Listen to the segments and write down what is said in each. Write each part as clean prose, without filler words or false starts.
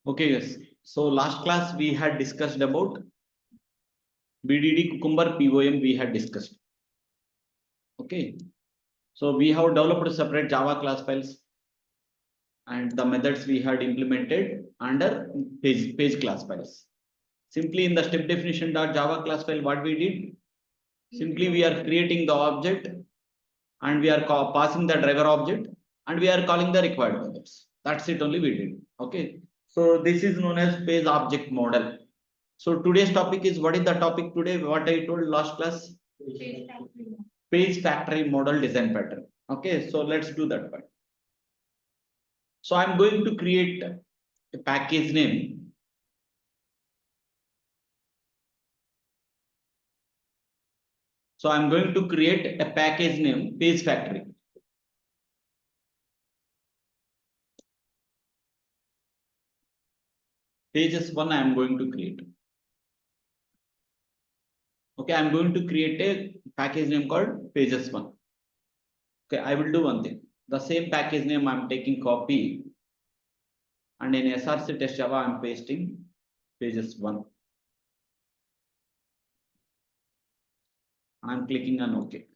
Okay, yes. So last class we had discussed about BDD Cucumber POM we had discussed. Okay. So we have developed separate Java class files and the methods we had implemented under page class files. Simply in the step definition.java class file, what we did? Simply we are creating the object and we are passing the driver object and we are calling the required methods. That's it only we did. Okay. So this is known as page object model. So today's topic is, what is the topic today? What I told last class? Page factory model design pattern. Okay, so let's do that part. So I'm going to create a package name. So I'm going to create a package name page factory. Pages one I am going to create. Okay, I'm going to create a package name called pages one. Okay, I will do one thing. The same package name I'm taking copy and in SRC test Java I'm pasting pages one. I'm clicking on OK.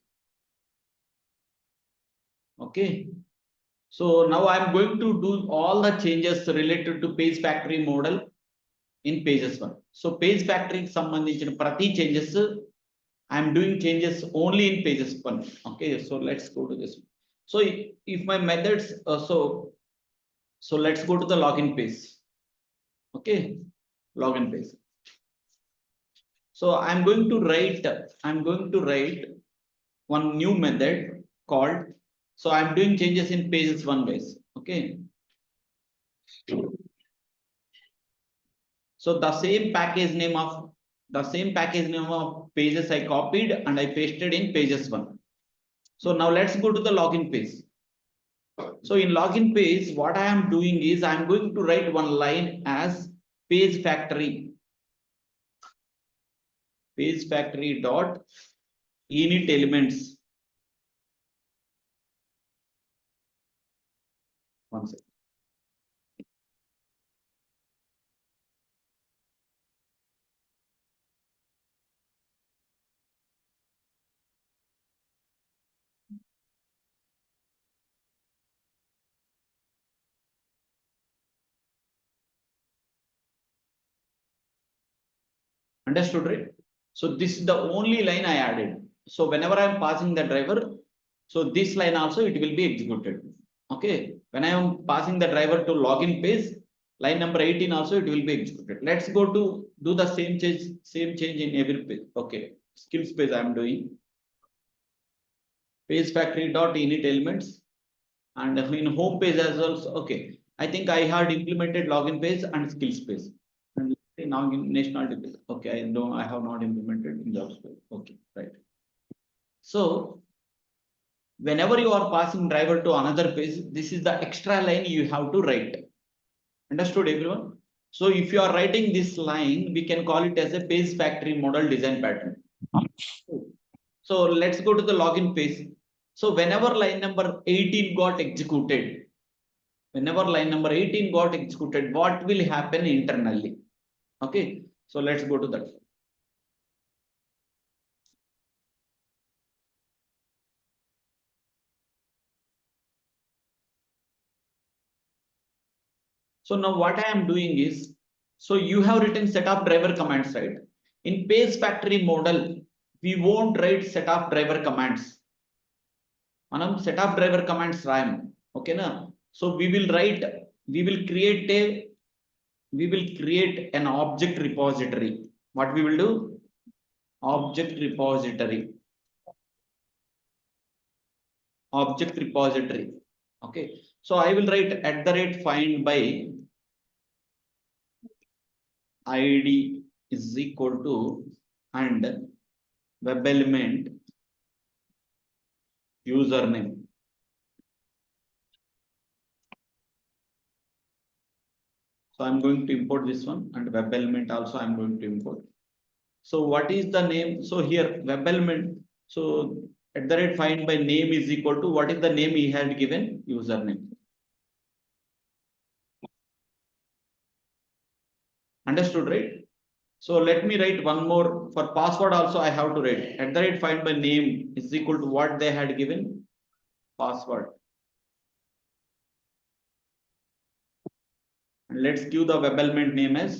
Okay. So now I'm going to do all the changes related to page factory model in pages one. So page factory సంబంధించిన ప్రతి changes I'm doing changes only in pages one. Okay, so let's go to this. So if my methods so let's go to the login page. Okay, login page. So I'm going to write one new method called, so I'm doing changes in pages one base. Okay, so the same package name of pages I copied and I pasted in pages one. So now let's go to the login page. So in login page, what I am doing is I'm going to write one line as page factory dot init elements. One second. Understood, right? So this is the only line I added. So whenever I'm passing the driver, so this line also it will be executed. Okay, when I am passing the driver to login page, line number 18 also it will be executed. Let's go to do the same change in every page. Okay, skills page I am doing page factory dot init elements, and in home page as well. Okay, I think I had implemented login page and skills page. And now in nationality page. Okay, I have not implemented in jobs page. Okay, right. So whenever you are passing driver to another page, this is the extra line you have to write. Understood, everyone? So if you are writing this line, we can call it as a page factory model design pattern. So let's go to the login page. So whenever line number 18 got executed, what will happen internally? Okay, so let's go to that. So now what I am doing is, so you have written set of driver commands, right? In page factory model, we won't write set of driver commands. Manam set of driver commands RAM. Okay, na? So we will create an object repository. What we will do? Object repository. Okay. So I will write @find by id is equal to and web element username. So I'm going to import this one, and web element also I'm going to import. So what is the name? So here web element. So @find by name is equal to, what is the name he had given? Username. Understood, right? So let me write one more. For password also I have to write @find by name is equal to what they had given, password. And let's give the web element name as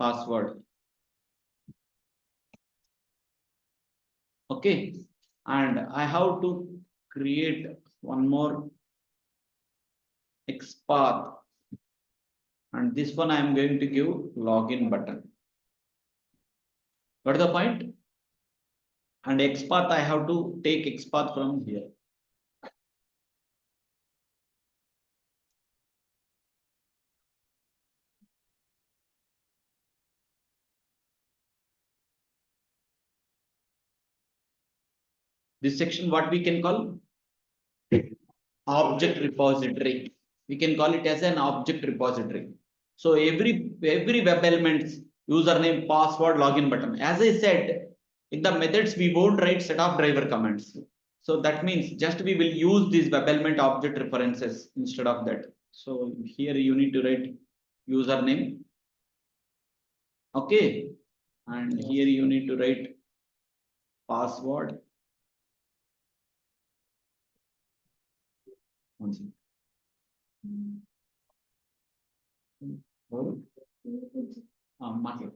password. Okay, and I have to create one more XPath, and this one I am going to give login button. What is the point? And XPath I have to take XPath from here. This section what we can call object repository. We can call it as an object repository. So every web elements username, password, login button. As I said, in the methods we won't write set of driver commands. So that means just we will use these web element object references instead of that. So here you need to write username. Okay, and here you need to write password. One second. Market.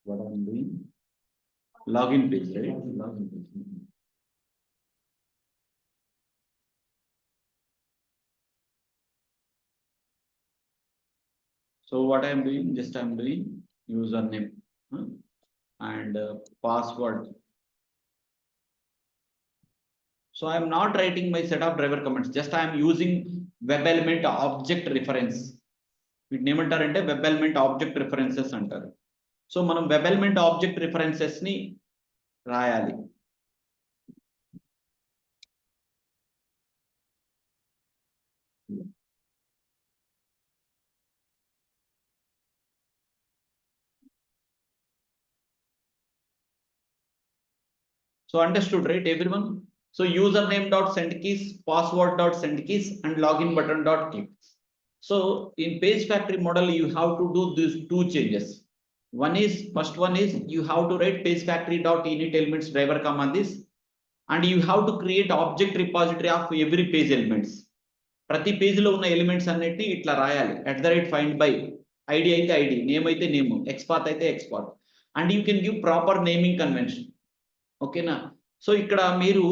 What I'm doing? Login page, right? Login page. So what I am doing? Just I am doing username and password. So I am not writing my set of driver comments. Just I am using web element object reference. వీటిని ఏమంటారంటే web element object references అంటారు. So మనం web element object references ని రాయాలి. So understood, right, everyone? So username dot send keys, password dot send keys, and login button dot click. So in page factory model, you have to do these two changes. First one is you have to write page factory dot init elements driver command this, and you have to create object repository of every page elements. ప్రతి page లో ఉన్న elements అన్నిటిని ఇట్లా రాయాలి. @find by id అయితే id, name అయితే name, XPath అయితే XPath, and you can give proper naming convention. ఓకేనా? సో ఇక్కడ మీరు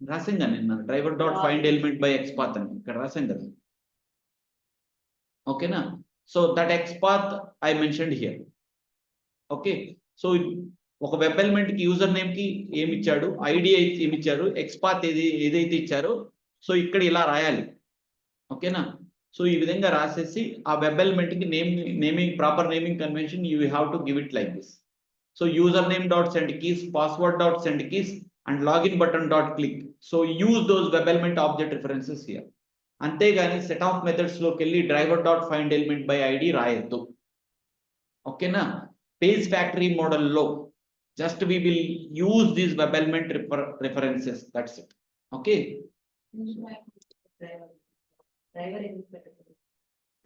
రాసాం కదా నిన్న driver dot find element by XPath అని ఇక్కడ రాసాం కదా. ఓకేనా? So that XPath I mentioned here. Okay, so ఒక వెబ్ ఎలిమెంట్ కి యూజర్ నేమ్ కి ఏమి ఇచ్చాడు, ఐడి అయితే ఏమి ఇచ్చారు, XPath ఏదైతే ఇచ్చారో సో ఇక్కడ ఇలా రాయాలి. ఓకేనా? సో ఈ విధంగా రాసేసి ఆ వెబ్ ఎలిమెంట్ కి naming proper naming convention you have to give it like this. So username dot send keys, password dot send keys, and login button dot click. So use those web element object references here. అంతేగాని set of methods లోకి వెళ్ళి driver dot find element by ID రాయొద్దు. ఓకేనా? Page factory మోడల్లో just we will use these web element references, that's it. Okay,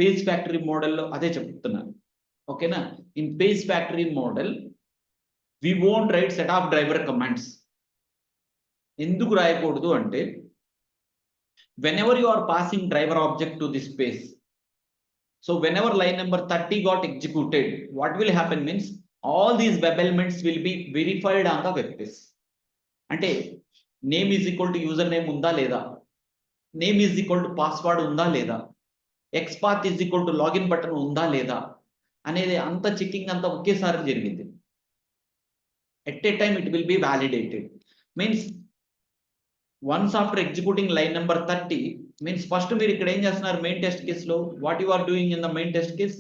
page factory మోడల్లో అదే చెప్తున్నాను. ఓకేనా? In page factory model we won't write set of driver commands. ఎందుకు రాయకూడదు అంటే whenever you are passing driver object to this page, so whenever line number 30 got executed, what will happen means all these web elements will be verified on the web page. అంటే name is equal to user name ఉందా లేదా, name is equal to password ఉందా లేదా, XPath is equal to login button ఉందా లేదా అనేది అంత checking అంతా ఒకేసారి జరిగింది. At a time it will be validated. Means once after executing line number 30 means first మీరు ఇక్కడ ఏం చేస్తున్నారు మెయిన్ టెస్ట్ కేస్ లో, what you are doing in the main test case,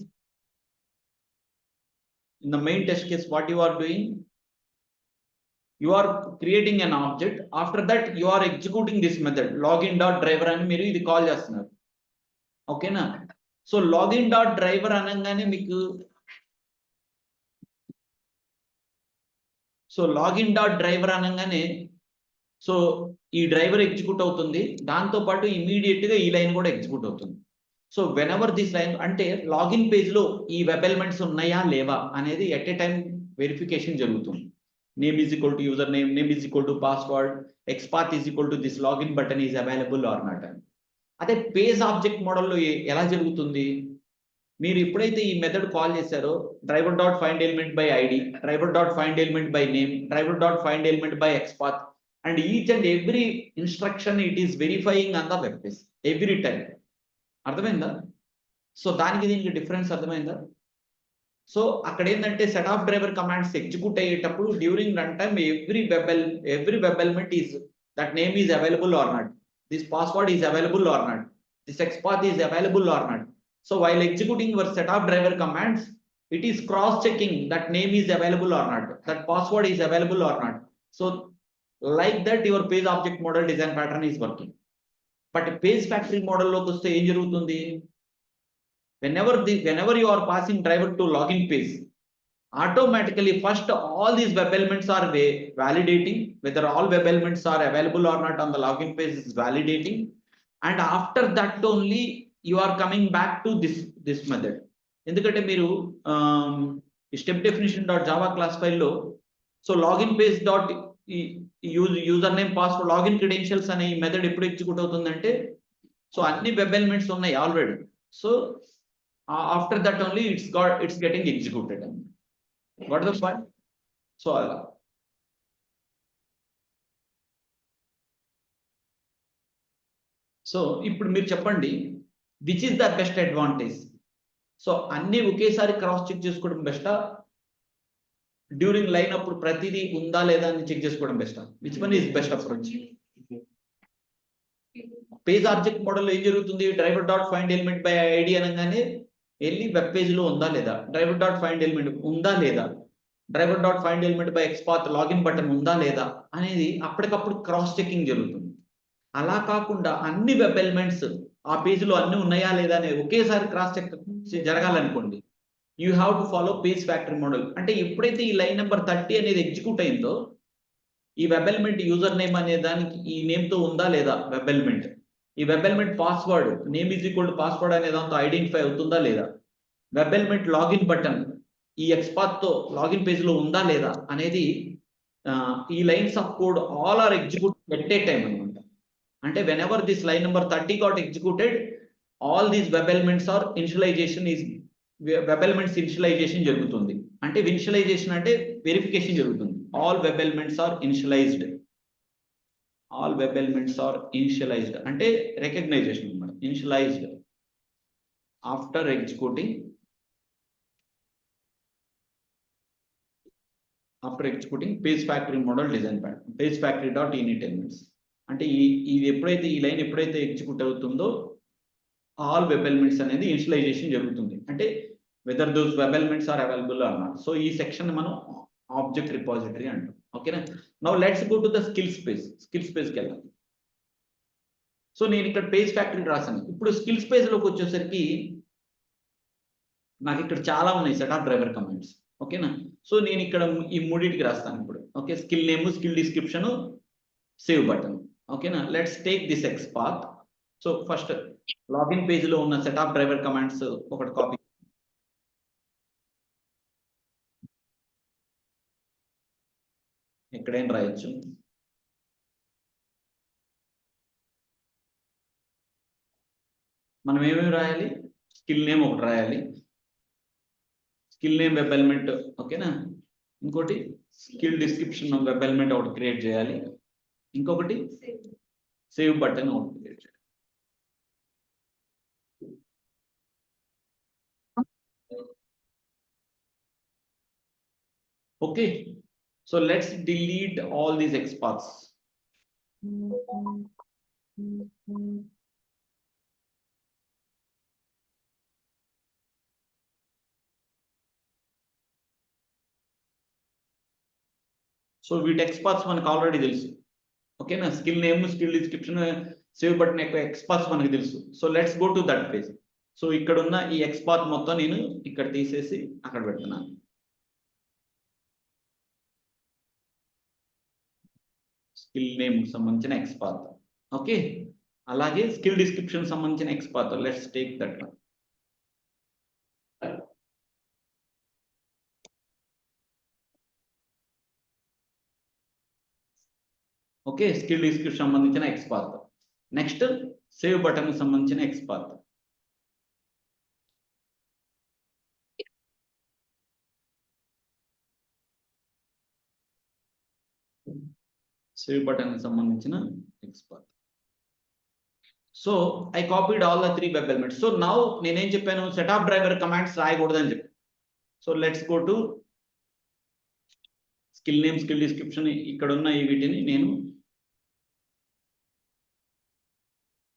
in the main test case what you are doing, you are creating an object, after that you are executing this method login dot driver అని మీరు ఇది call చేస్తున్నారు. ఓకేనా? So login dot driver అనగానే మీకు login dot driver అనగానే ఈ driver execute అవుతుంది, దాంతో పాటు ఇమీడియట్ గా ఈ లైన్ కూడా ఎగ్జిక్యూట్ అవుతుంది. So whenever this line అంటే లాగిన్ పేజ్ లో ఈ వెబ్ ఎలిమెంట్స్ ఉన్నాయా లేవా అనేది ఎట్ ఏ టైం వెరిఫికేషన్ జరుగుతుంది. Name is equal to user name is equal to password, XPath is equal to this login button is available or not అని. అదే page object మోడల్లో ఎలా జరుగుతుంది? మీరు ఎప్పుడైతే ఈ మెథడ్ కాల్ చేశారో driver dot find element by ID, driver dot find element by name, driver dot find element by XPath, and each and every instruction it is verifying on the web page every time. అర్థమైందా? So దానికి దీనికి difference అర్థమైందా? So అక్కడ ఏంటంటే set of driver commands execute అయ్యేటప్పుడు during run time every web element is that name is available or not, this password is available or not, this XPath is available or not. So while executing your set of driver commands, it is cross checking that name is available or not, that password is available or not. So like that your page object model design pattern is working. But page factory model loki vaste em jarugutundi, whenever you are passing driver to login page, automatically first all these web elements are validating whether all web elements are available or not on the login page is validating, and after that only you are coming back to this method. Endukante meeru step definition dot java class file lo login page dot user name password login credentials అనే ఈ method ఎప్పుడు execute అవుతుందంటే అన్ని web elements ఉన్నాయి already. So after that only it's getting executed. What the point? So అలా ఇప్పుడు మీరు చెప్పండి which is the best advantage? అన్ని ఒకేసారి క్రాస్ చెక్ చేసుకోవడం బెస్టా, డ్యూరింగ్ లైన్ అప్పుడు ప్రతిదీ ఉందా లేదా అని చెక్ చేసుకోవడం best? Which one is best approach? Page object model ఏం జరుగుతుంది? Driver dot find element by ID అనగానే వెళ్ళి వెబ్ పేజ్ లో ఉందా లేదా, డ్రైవర్ డాట్ ఫైండ్ ఎలిమెంట్ ఉందా లేదా, driver dot find element by XPath login button ఉందా లేదా అనేది అప్పటికప్పుడు క్రాస్ చెకింగ్ జరుగుతుంది. అలా కాకుండా అన్ని వెబ్ ఎలిమెంట్స్ ఆ పేజ్ లో అన్ని ఉన్నాయా లేదా అనేది ఒకేసారి క్రాస్ చెక్ జరగాలనుకోండి, you have to follow page factory model. అంటే ఎప్పుడైతే ఈ లైన్ నెంబర్ 30 అనేది ఎగ్జిక్యూట్ అయిందో ఈ వెబ్ ఎలిమెంట్ యూజర్ నేమ్ అనే దానికి ఈ నేమ్ తో ఉందా లేదా వెబ్ ఎలిమెంట్, ఈ web element password name is equal to password అనే దాంతో ఐడెంటిఫై అవుతుందా లేదా, వెబ్ ఎలిమెంట్ లాగిన్ బటన్ ఈ XPath తో లాగిన్ పేజ్ లో ఉందా లేదా అనేది ఈ lines of code all are execute at a time అనమాట. అంటే whenever this line number 30 got executed, all these web elements are initialization is web elements initialization జరుగుతుంది. అంటే ఇనిషియలైజేషన్ అంటే వెరిఫికేషన్ జరుగుతుంది. All web elements are initialized, all web elements are initialized అంటే recognization అన్నమాట. Initialized after executing page factory model design pattern, page factory dot init elements. అంటే ఇది ఎప్పుడైతే ఈ లైన్ ఎప్పుడైతే ఎగ్జిక్యూట్ అవుతుందో ఆల్ వెబ్ ఎలిమెంట్స్ అనేది ఇనిషియలైజేషన్ జరుగుతుంది. అంటే whether those web elements are available or not. So ఈ సెక్షన్ మనం ఆబ్జెక్ట్ రిపాజిటరీ అంటాం. ఓకేనా? Now let's go to the skills page. Skills పేజ్కి వెళ్ళాలి. సో నేను ఇక్కడ పేజ్ ఫ్యాక్టరీ రాసాను. ఇప్పుడు స్కిల్స్ పేజ్ లోకి వచ్చేసరికి నాకు ఇక్కడ చాలా ఉన్నాయి సెట్ ఆఫ్ డ్రైవర్ కమాండ్స్. ఓకేనా? సో నేను ఇక్కడ ఈ మూడింటికి రాస్తాను ఇప్పుడు. Okay, skill name, skill description, save button. ఓకేనా? Let's take this XPath. So first login page లో ఉన్న సెట్ ఆఫ్ డ్రైవర్ కమాండ్స్ ఒకటి కాపీ, ఎక్కడైనా రాయొచ్చు. మనం ఏమేమి రాయాలి? స్కిల్ నేమ్ ఒకటి రాయాలి, స్కిల్ నేమ్ వెబ్ ఎలిమెంట్. ఓకేనా? ఇంకోటి స్కిల్ డిస్క్రిప్షన్ వెబ్ ఎలిమెంట్ ఒకటి క్రియేట్ చేయాలి, ఇంకొకటి సేవ్ బటన్ ఒకటి క్రియేట్ చేయాలి. Okay, so let's delete all these XPaths. So వీటి XPaths మనకు ఆల్రెడీ తెలుసు. ఓకేనా? Skill name, skill description, save button యొక్క XPaths మనకు తెలుసు. So let's go to that page. So ఇక్కడ ఉన్న ఈ ఎక్స్పాత్ మొత్తం నేను ఇక్కడ తీసేసి అక్కడ పెడుతున్నాను. స్కిల్ నేమ్ సంబంధించిన ఎక్స్పాత్. ఓకే, అలాగే స్కిల్ డిస్క్రిప్షన్ సంబంధించిన XPath. Let's take that one. Okay, skill description సంబంధించిన ఎక్స్పాత్. నెక్స్ట్ సేవ్ బటన్ సంబంధించిన ఎక్స్పాత్. సేవ్ బటన్ సంబంధించిన XPath. So I copied all the 3 web elements. So now నేనేం చెప్పాను, set of driver commands రాయకూడదని చెప్పాను. So let's go to skill name, skill description. ఇక్కడ ఉన్న ఈ వీటిని నేను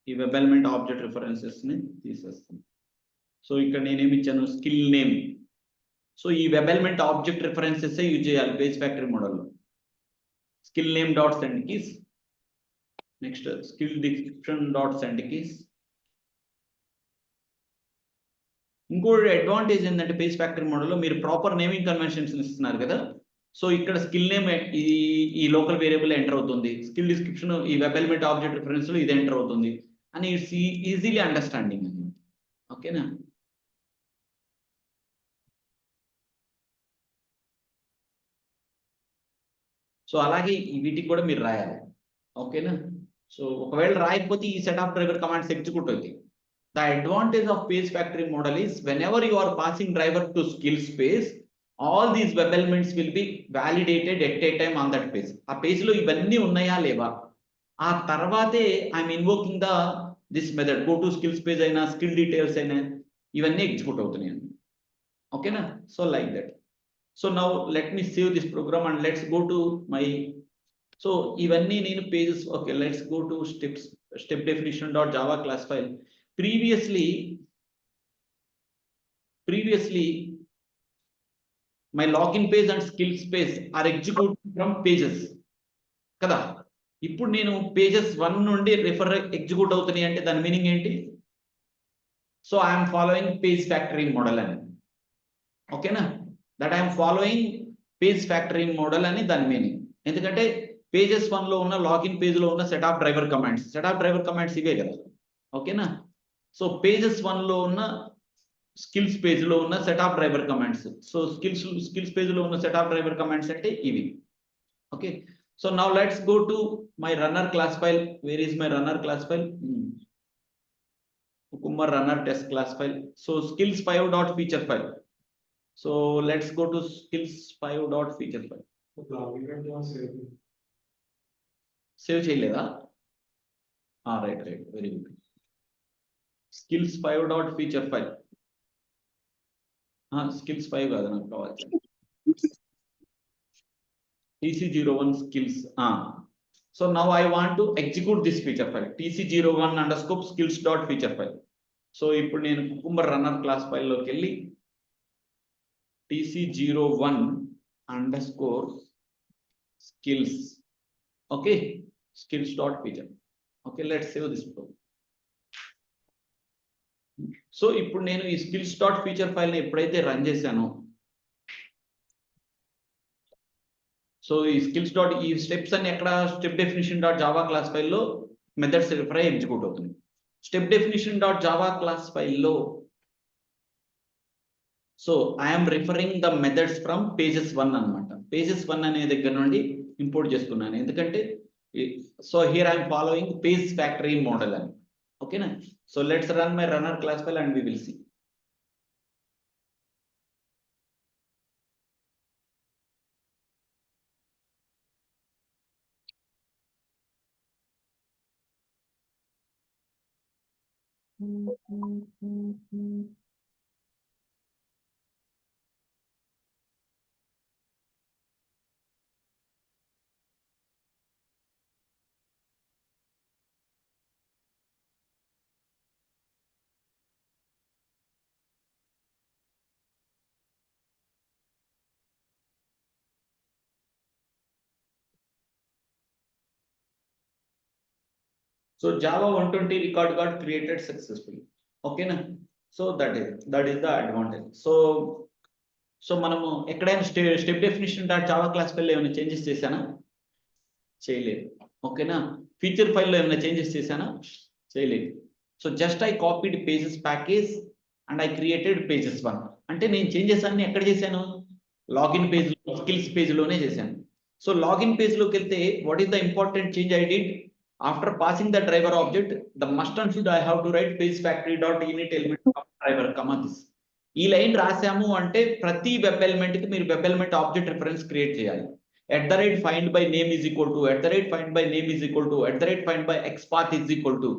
ఈ వెబ్ ఎలిమెంట్ ఆబ్జెక్ట్ రిఫరెన్సెస్ ని తీసేస్తాను. సో ఇక్కడ నేనేమి ఇచ్చాను, స్కిల్ నేమ్. సో ఈ web element object references use చేయాలి పేజ్ ఫ్యాక్టరీ మోడల్లో. Skill name dot send keys. Next skill description dot send keys. ఇంకోటి అడ్వాంటేజ్ ఏంటంటే పేజ్ ఫ్యాక్టరీ మోడల్లో మీరు ప్రాపర్ నేమింగ్ కన్వెన్షన్స్ ఇస్తున్నారు కదా. సో ఇక్కడ స్కిల్ నేమ్ ఈ లోకల్ వేరియబుల్ ఎంటర్ అవుతుంది, స్కిల్ డిస్క్రిప్షన్ ఈ వెబ్ ఎలిమెంట్ ఆబ్జెక్ట్ రిఫరెన్స్ లో ఇది ఎంటర్ అవుతుంది అని ఇట్స్ ఈజీలీ అండర్స్టాండింగ్ అని. ఓకేనా. సో అలాగే వీటికి కూడా మీరు రాయాలి. ఓకేనా. సో ఒకవేళ రాయకపోతే ఈ set of driver commands execute అవుతాయి. The advantage of page factory model is whenever you are passing driver to skill space, all these web elements will be validated at a time on that page. ఆ page లో ఇవన్నీ ఉన్నాయా లేవా, ఆ తర్వాతే I'm invoking this method. Go to skills page అయినా skill details అయినా ఇవన్నీ ఎగ్జిక్యూట్ అవుతున్నాయి. ఓకేనా. So like that. So now let me save this program and let's go to my. So ఇవన్నీ నేను pages. Okay, let's go to step definition dot java class file. Previously my login page and skills page are executed from pages కదా. ఇప్పుడు నేను pages 1 నుండి refer execute అవుతున్నాయి అంటే దాని meaning ఏంటి. So I'm following page factory model అని. ఓకేనా, that I'm following page factory model అని దాని మీనింగ్. ఎందుకంటే పేజెస్ 1 లో ఉన్న లాగిన్ పేజ్ లో ఉన్న సెట్ ఆఫ్ డ్రైవర్ కమాండ్స్ ఇవే కదా. ఓకేనా. సో పేజెస్ 1 లో ఉన్న స్కిల్స్ పేజ్ లో ఉన్న set of driver commands. So skills page లో ఉన్న సెట్ ఆఫ్ డ్రైవర్ కమాండ్స్ అంటే ఇవి. Okay. So now let's go to my runner class file. Where is my runner class file? Cucumber runner test class file. So skills5.feature file. So let's go to skills5.feature file. Save చేయలేదా? Right, very good. skills5.feature file. skills5 కాదు నాకు కావాలి, tc01 skills. So now I want to execute this feature file, tc01 underscore skills.feature file. So ఇప్పుడు నేను cucumber runner class file లోకి వెళ్ళి tc01 underscore skills. Okay, skills.feature. Okay, let's save this program. So ఇప్పుడు నేను ఈ skills.feature file ని ఎప్పుడైతే run చేశానో, సో ఈ ఈ స్టెప్స్ అన్ని ఎక్కడ step definition dot Java class ఫైల్లో మెథడ్స్ రిఫర్ అయ్యి ఎగ్జిక్యూట్ అవుతుంది. Step definition dot Java class ఫైల్లో so I'm referring the methods from pages 1 అనమాట. పేజెస్ 1 అనే దగ్గర నుండి ఇంపోర్ట్ చేస్తున్నాను, ఎందుకంటే so here I'm following page factory model అని. ఓకేనా. So let's run my runner class file and we will see. So Java 120 record got created successfully. Okay na. So that is the advantage. So మనము ఎక్కడైనా step definition dot Java class ఫైల్లో ఏమైనా changes చేశానా? చేయలేదు. ఓకేనా? Feature ఫైల్లో ఏమైనా changes చేశానా? చేయలేదు. So just I copied pages package and I created pages 1. అంటే నేను చేంజెస్ అన్ని ఎక్కడ చేశాను? లాగిన్ పేజ్ లో, స్కిల్స్ పేజ్ లోనే చేశాను. సో లాగిన్ పేజ్ లోకి వెళ్తే what is the important change I did? After passing the driver object, the must and should I have to right page factory dot in it element of driver comma this. ఈ line రాసాము అంటే ప్రతి web element కి మీరు web element object reference create చేయాలి. @find by name is equal to, @find by name is equal to, @find by xpath is equal to.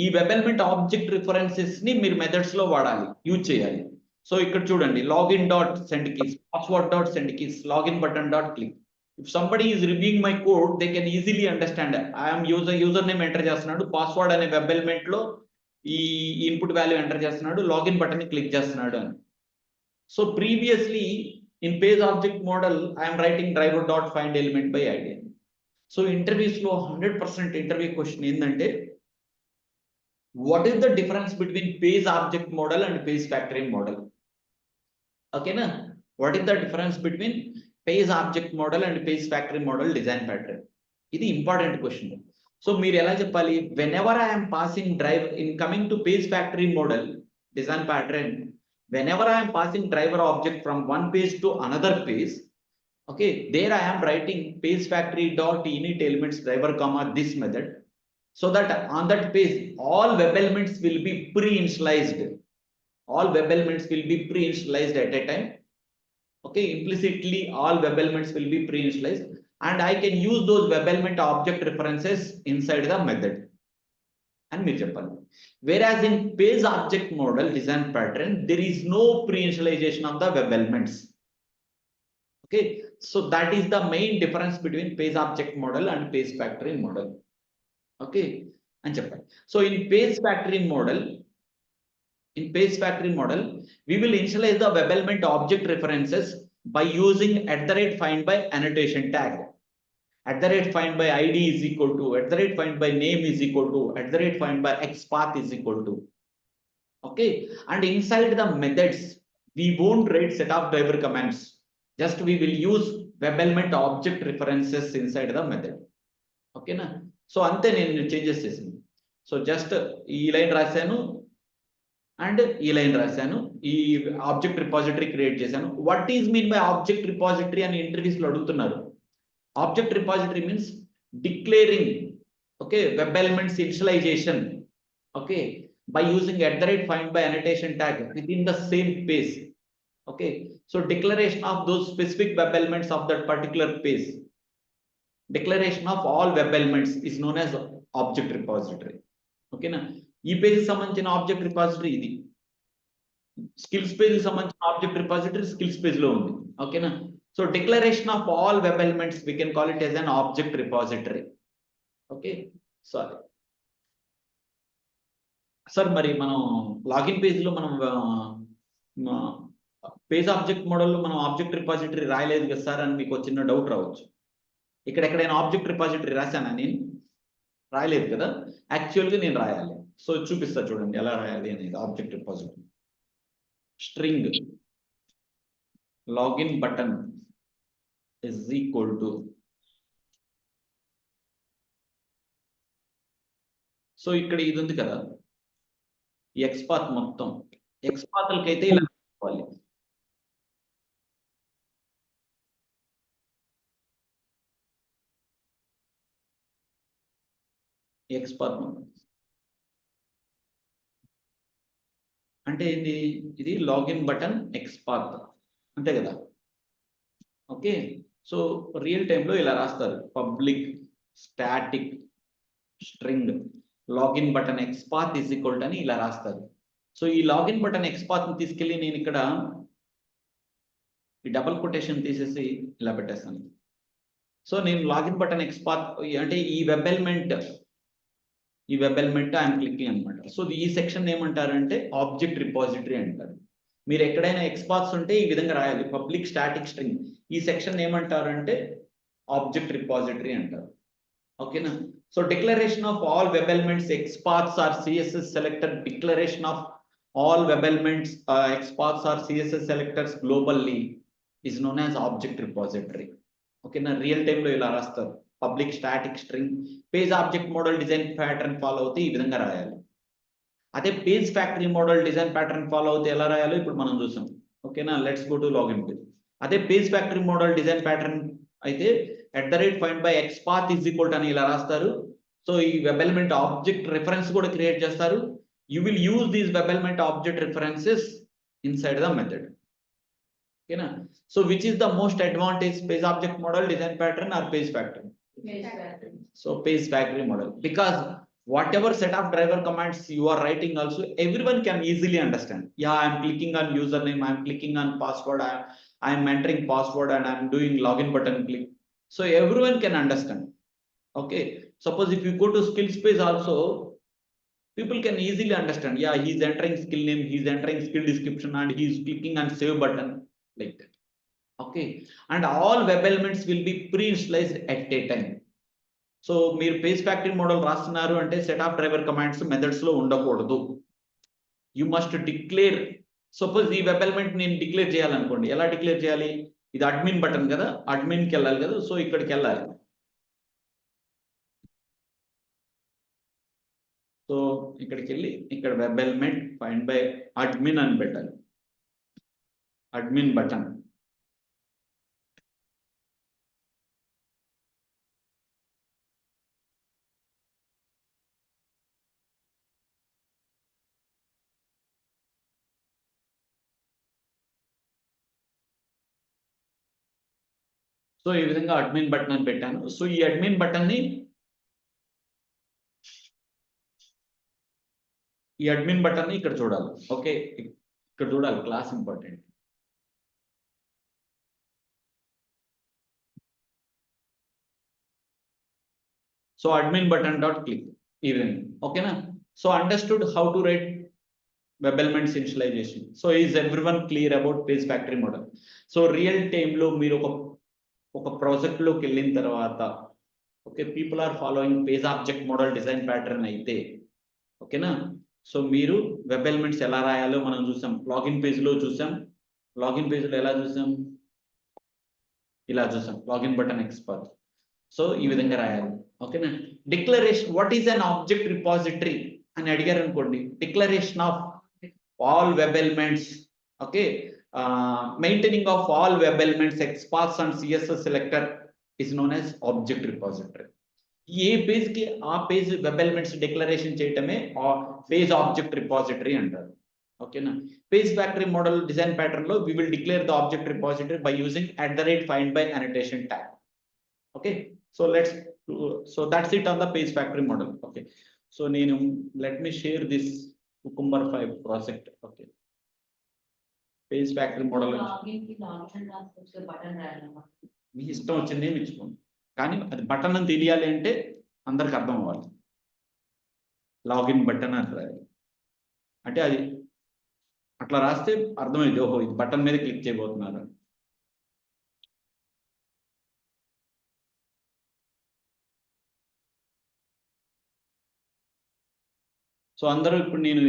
ఈ web element object references ని మీరు methods లో వాడాలి, యూజ్ చేయాలి. So ఇక్కడ చూడండి, login dot send keys, password dot send keys, login button dot click. If somebody is reviewing my code, they can easily understand I'm user name enter చేస్తున్నాడు, password అనే web element లో ఈ input value enter చేస్తున్నాడు, login button ని click చేస్తున్నాడు అని. So previously in page object model, I am writing driver dot find element by id. So interviews లో 100% interview question ఏంటంటే, what is the difference between page object model and page factory model? Okay na? What is the difference between page object model and page factory model design pattern? ఇది important question. So మీరు ఎలా చెప్పాలి? Whenever I am passing drive in coming to page factory model design pattern, whenever I am passing driver object from one page to another page, okay, there I am writing page factory dot init elements driver comma this method, so that on that page all web elements will be pre-initialized. All web elements will be pre-initialized at a time. Okay, implicitly all web elements will be pre-initialized, and I can use those web element object references inside the method. And మీరు చెప్పాలి. Whereas in page object model design pattern, there is no pre-initialization of the web elements. Okay, so that is the main difference between page object model and page factory model. Okay, and చెప్పాలి. So in page factory model, we will initialize the web element object references by using @find by annotation tag. @find by id is equal to, @find by name is equal to, @find by xpath is equal to. Okay, and inside the methods we won't write set of driver commands, just we will use web element object references inside the method. Okay na? So ante nenu changes chesinu. So just ee line rasanu and ee line rasanu, ee object repository create chesanu. What is mean by object repository అని interviews లో అడుగుతున్నారు. Object repository means declaring, okay, web elements initialization, okay, by using @find by annotation tag within the same page. Okay, so declaration of those specific web elements of that particular page, declaration of all web elements is known as object repository. Okay na? ఈ page సంబంధించిన object repository ఇది, skills page సంబంధించిన object repository skills page లో ఉంది. ఓకేనా? So declaration of all web elements we can call it as an object repository. Okay, sorry sir, మరి మనం login page లో మనం పేజ్ ఆబ్జెక్ట్ మోడల్లో మనం ఆబ్జెక్ట్ రిపాజిటరీ రాయలేదు కదా సార్ అని మీకు చిన్న డౌట్ రావచ్చు. ఇక్కడ ఎక్కడైనా ఆబ్జెక్ట్ రిపాజిటరీ రాశానా? నేను రాయలేదు కదా, యాక్చువల్గా నేను రాయాలి. సో చూపిస్తా చూడండి ఎలా రాయాలి అనేది. Object repository string login button is equal to, so ఇక్కడ ఇది ఉంది కదా, ఈ xpath మొత్తం xpathలకి అయితే ఇలా రావాలి. xpath అంటే ఏంది? ఇది లాగిన్ బటన్ xpath అంతే కదా. ఓకే, సో రియల్ టైంలో ఇలా రాస్తారు, public static string login button xpath is equal to అని ఇలా రాస్తారు. సో ఈ లాగిన్ బటన్ xpath ని తీసుకెళ్ళి నేను ఇక్కడ ఈ డబుల్ కొటేషన్ తీసేసి ఇలా పెట్టేస్తాను. సో నేను లాగిన్ బటన్ xpath అంటే ఈ వెబ్ ఎలిమెంట్ ఐఎమ్ క్లికింగ్ అనమాట. సో ఈ సెక్షన్ ఏమంటారంటే ఆబ్జెక్ట్ రిపాజిటరీ అంటారు. మీరు ఎక్కడైనా xpaths ఉంటే ఈ విధంగా రాయాలి, పబ్లిక్ స్టాటిక్ స్ట్రింగ్. ఈ సెక్షన్ ఏమంటారంటే ఆబ్జెక్ట్ రిపాజిటరీ అంటారు. ఓకేనా? So declaration of all web elements xpaths or CSS selector, declaration of all web elements, XPaths or CSS selectors globally is known as object repository. Okay, na real time lo ila rastaru. Public static string page object model design pattern follow అవుతే ఈ విధంగా రాయాలి. అదే page factory model design pattern follow అవుతే ఎలా రాయాలో ఇప్పుడు మనం చూసాం. ఓకేనా, let's go to login page. అదే page factory model design pattern అయితే @find by xpath is equal to అని ఇలా రాస్తారు. సో ఈ వెబ్ ఎలిమెంట్ ఆబ్జెక్ట్ రిఫరెన్స్ కూడా క్రియేట్ చేస్తారు. You will use these web element object references inside the method. ఓకేనా, so which is the most advantage, page object model design pattern or page factory? So page factory model, because whatever set of driver commands you are writing also everyone can easily understand. Yeah, I am clicking on username, I am clicking on password, I am entering password and I am doing login button click. So everyone can understand. Okay, suppose if you go to skills page also, people can easily understand. Yeah, he is entering skill name, he is entering skill description and he is clicking on save button like that. Okay, and all web elements will be pre-initialized at a time. So మీరు page factory model రాస్తున్నారు అంటే set of driver commands methods లో ఉండకూడదు. You must declare. Suppose ఈ web element నేను declare చేయాలనుకోండి, ఎలా declare చేయాలి? ఇది అడ్మిన్ బటన్ కదా, అడ్మిన్కి వెళ్ళాలి కదా, సో ఇక్కడికి వెళ్ళాలి. సో ఇక్కడికి వెళ్ళి ఇక్కడ web element find by admin అని పెట్టాలి, అడ్మిన్ బటన్. సో ఈ విధంగా అడ్మిన్ బటన్ అని పెట్టాను. సో ఈ అడ్మిన్ బటన్ ని ఇక్కడ చూడాలి. ఓకే, ఇక్కడ చూడాలి, class important. So admin button dot click ఈ విధంగా. ఓకేనా, so understood how to write web elements initialization. So is everyone clear about page factory model? So real టైంలో మీరు ఒక ప్రాజెక్ట్లోకి వెళ్ళిన తర్వాత, okay, people are following page object model design pattern అయితే, ఓకేనా, సో మీరు వెబ్ ఎలిమెంట్స్ ఎలా రాయాలో మనం చూసాం. లాగిన్ పేజ్లో చూసాం. లాగిన్ పేజ్లో ఎలా చూసాం? ఇలా చూసాం, లాగిన్ బటన్ ఎక్స్పాత్. సో ఈ విధంగా రాయాలి. ఓకేనా, declaration, what is an object repository అని అడిగారు అనుకోండి, declaration of all web elements. Okay, maintaining of all web elements, XPaths and CSS selector is known as object repository. A page కి ఆ page web elements declaration చేయటమే page object repository అంటారు. ఓకేనా, page factory model design pattern లో we will declare the object repository by using @find by annotation tag. Okay, so that's it on the page factory model. Okay, so let me share this Cucumber 5 project. Okay, page factory model మీ ఇష్టం వచ్చింది ఏమి ఇచ్చుకోండి, కానీ అది button అని తెలియాలి అంటే అందరికి అర్థం అవ్వాలి. లాగిన్ బటన్ అని రాయాలి అంటే అది అట్లా రాస్తే అర్థమైంది, ఓహో ఇది బటన్ మీద క్లిక్ చేయబోతున్నారు. సో అందరూ ఇప్పుడు నేను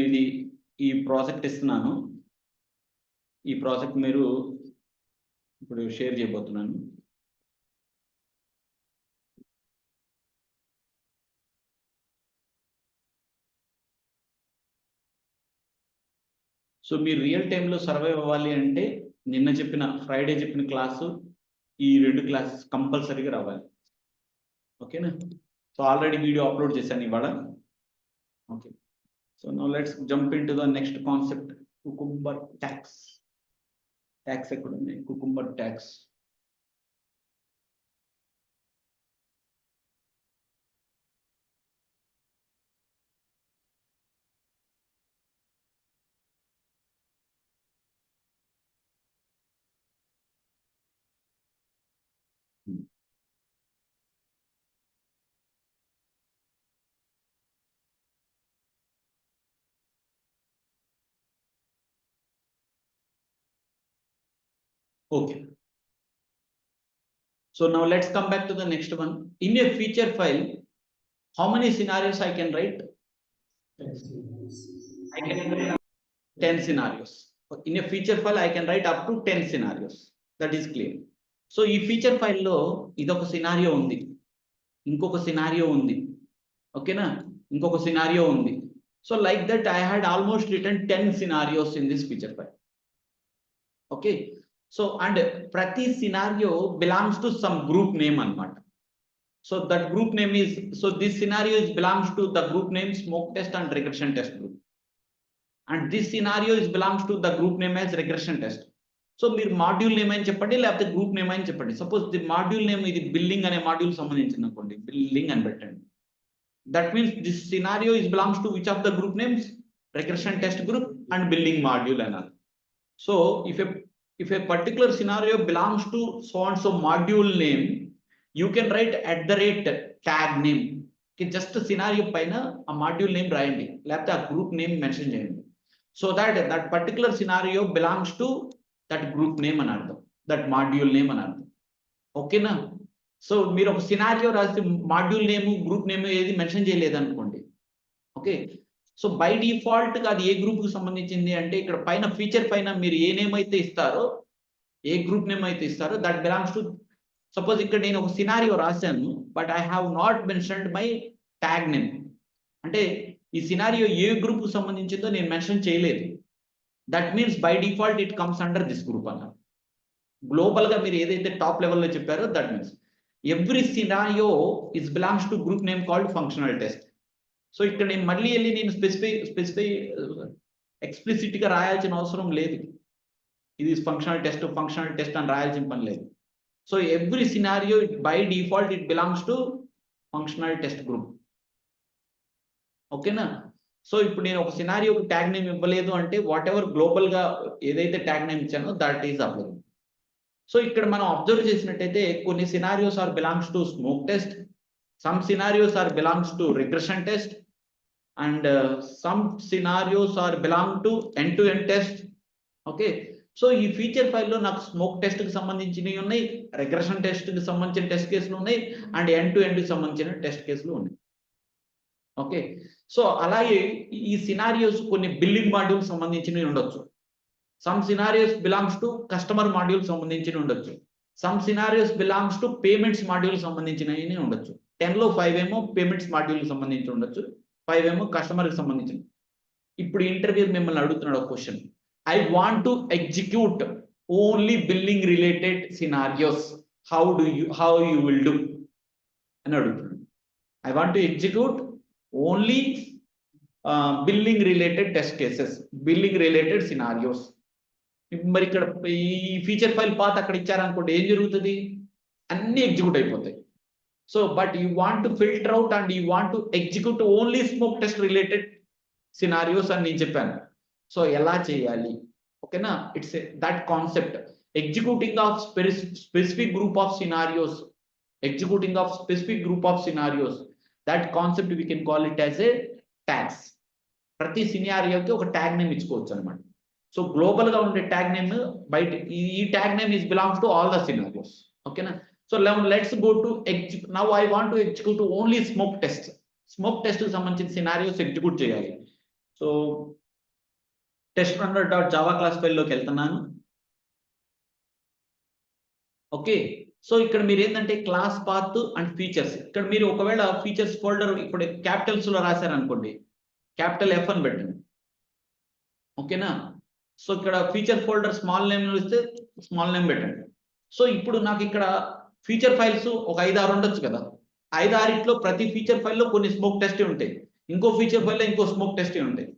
ఈ ప్రాజెక్ట్ ఇస్తున్నాను. ఈ ప్రాజెక్ట్ మీరు ఇప్పుడు షేర్ చేయబోతున్నాను. సో మీరు రియల్ టైంలో సర్వైవ్ అవ్వాలి అంటే ఫ్రైడే చెప్పిన క్లాసు, ఈ 2 క్లాసెస్ కంపల్సరీగా రావాలి. ఓకేనా, సో ఆల్రెడీ వీడియో అప్లోడ్ చేశాను ఇవాళ. Okay, so now let's jump in to the next concept, cucumber tax. Tax ఎక్కడ ఉన్నాయి? Cucumber tax. Okay, so now let's come back to the next one. In a feature file, how many scenarios I can write? I can 10 scenarios. In a feature file, I can write up to 10 scenarios. That is clear. So ఈ feature file లో ఇదొక scenario ఉంది, ఇంకొక scenario ఉంది, ఓకేనా, ఇంకొక scenario ఉంది. So like that I had almost written 10 scenarios in this feature file. Okay, so and ప్రతి scenario belongs to some group name అన్నమాట. So that group name is, so this scenario belongs to the group name smoke test and regression test group, and this scenario belongs to the group name as regression test. So మీరు module name అని చెప్పండి, లేకపోతే group name అని చెప్పండి. Suppose the module name ఇది building అనే module సంబంధించింది అనుకోండి, బిల్డింగ్ అని పెట్టండి. That means this scenario belongs to which of the group names, regression test group and building module అన్నారు. So if a particular scenario belongs to so and so module name, you can write @tag name. Just scenario పైన ఆ module name రాయండి, లేకపోతే ఆ group name mention చేయండి. So that particular scenario belongs to that group name అని అర్థం, that module name అని అర్థం. ఓకేనా? సో మీరు ఒక సినారియో రాసి మాడ్యూల్ నేమ్ గ్రూప్ నేమ్ ఏది మెన్షన్ చేయలేదు అనుకోండి, ఓకే, సో బై డిఫాల్ట్ గా అది ఏ గ్రూప్ కి సంబంధించింది అంటే ఇక్కడ పైన ఫీచర్ పైన మీరు ఏ నేమ్ అయితే ఇస్తారో, ఏ గ్రూప్ నేమ్ అయితే ఇస్తారో దట్ బిలాంగ్స్ టు, సపోజ్ ఇక్కడ నేను ఒక సినారియో రాశాను but I have not mentioned my tag name, అంటే ఈ సినారియో ఏ గ్రూప్ కు సంబంధించిందో నేను మెన్షన్ చేయలేదు. That means by default it comes under this group అన్నారు. గ్లోబల్ గా మీరు ఏదైతే టాప్ లెవెల్లో చెప్పారో that means every scenario is belongs to group name called functional test. So ఇక్కడ నేను మళ్ళీ వెళ్ళి నేను స్పెసిఫై ఎక్స్ప్లిసిట్ గా రాయాల్సిన అవసరం లేదు. ఇది ఫంక్షనల్ టెస్ట్ అని రాయాల్సిన పని లేదు. So every scenario by default it belongs to functional test group. ఓకేనా? సో ఇప్పుడు నేను ఒక సినారియోకి ట్యాగ్ నేమ్ ఇవ్వలేదు అంటే వాట్ ఎవర్ గ్లోబల్ గా ఏదైతే ట్యాగ్ నేమ్ ఇచ్చానో దట్ ఈస్ అప్లైబుల్. సో ఇక్కడ మనం అబ్జర్వ్ చేసినట్టయితే కొన్ని scenarios are belongs to smoke test, some scenarios are belongs to regression test, and some scenarios are belong to end to end test. Okay, so ఈ feature ఫైల్లో నాకు smoke test కి సంబంధించినవి ఉన్నాయి, రిగ్రెషన్ టెస్ట్ కి సంబంధించిన టెస్ట్ కేసులు ఉన్నాయి, అండ్ ఎండ్ టు ఎండ్ కి సంబంధించిన టెస్ట్ కేసులు ఉన్నాయి. ఓకే, సో అలాగే ఈ సినారియోస్ కొన్ని బిల్లింగ్ మాడ్యూల్ సంబంధించినవి ఉండొచ్చు, some scenarios belongs to customer module సంబంధించి ఉండొచ్చు, some scenarios belongs to payments module సంబంధించినవి ఉండొచ్చు. 10లో 5 ఏమో పేమెంట్స్ మాడ్యూల్ సంబంధించి ఉండొచ్చు, 5 ఏమో కస్టమర్ కి సంబంధించి. ఇప్పుడు ఇంటర్వ్యూ మిమ్మల్ని అడుగుతున్నాడు ఒక question, I want to execute only billing related scenarios, how you will do అని అడుగుతున్నాడు. I want to execute only billing related test cases, billing related scenarios. మరి ఇక్కడ ఈ ఫీచర్ ఫైల్ పాత్ అక్కడ ఇచ్చారనుకోండి, ఏం జరుగుతుంది? అన్ని ఎగ్జిక్యూట్ అయిపోతాయి. So but you want to filter out and you want to execute only smoke test related scenarios అని నేను చెప్పాను. సో ఎలా చేయాలి? ఓకేనా? It's that concept, executing of specific group of scenarios, executing of specific group of scenarios, that concept we can call it as a tags. ప్రతి సినారియోకి ఒక tag name ఇచ్చుకోవచ్చు అనమాట. సో గ్లోబల్ గా ఉండే ట్యాగ్ నేమ్ బయట, ఈ tag name is belongs to all the scenarios. ఓకేనా? So let's go to now I want to execute only smoke test. Smoke test కి సంబంధించిన సినారియోస్ ఎగ్జిక్యూట్ చేయాలి. So test runner dot Java class file లోకి వెళ్తున్నాను. Okay, so ఇక్కడ మీరు ఏంటంటే class path and features, ఇక్కడ మీరు ఒకవేళ ఫీచర్స్ ఫోల్డర్ ఇప్పుడు క్యాపిటల్స్ లో రాశారనుకోండి, క్యాపిటల్ F అని పెట్టండి. ఓకేనా? సో ఇక్కడ ఫీచర్ ఫోల్డర్ స్మాల్ నేమ్ ఇస్తే స్మాల్ నేమ్ పెట్టండి. సో ఇప్పుడు నాకు ఇక్కడ ఫీచర్ ఫైల్స్ ఒక 5-6 ఉండొచ్చు కదా, 5-6 ప్రతి ఫీచర్ ఫైల్లో కొన్ని స్మోక్ టెస్ట్ ఉంటాయి, ఇంకో ఫీచర్ ఫైల్లో ఇంకో స్మోక్ టెస్ట్ ఉంటాయి.